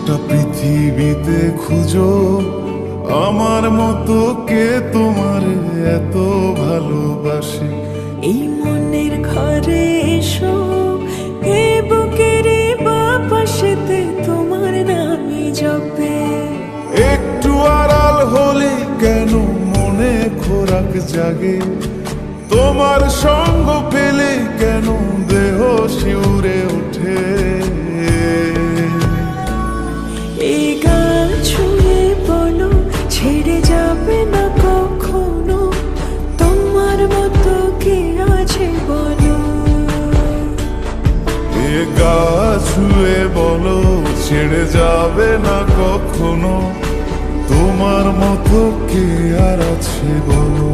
গোটা পৃথিবীতে খুঁজো আমার মতো কে তোমার এত ভালোবাসে। এই মনের ঘরে এসো, এ বুকের বাপাশেতে তোমার নামই জপে। একটু আড়াল হলে কেন মনে খোরাক জাগে, তোমার সঙ্গ পেলে কেন দেহ শিউরে ওঠে। এই গান ছুঁয়ে বলো, ছেড়ে যাবে না কখনো, তোমার মতো কে আছে বলো। এ গা ছুঁয়ে বলো, ছেড়ে যাবে না কখনো, তোমার মতো কে আর আছে বলো।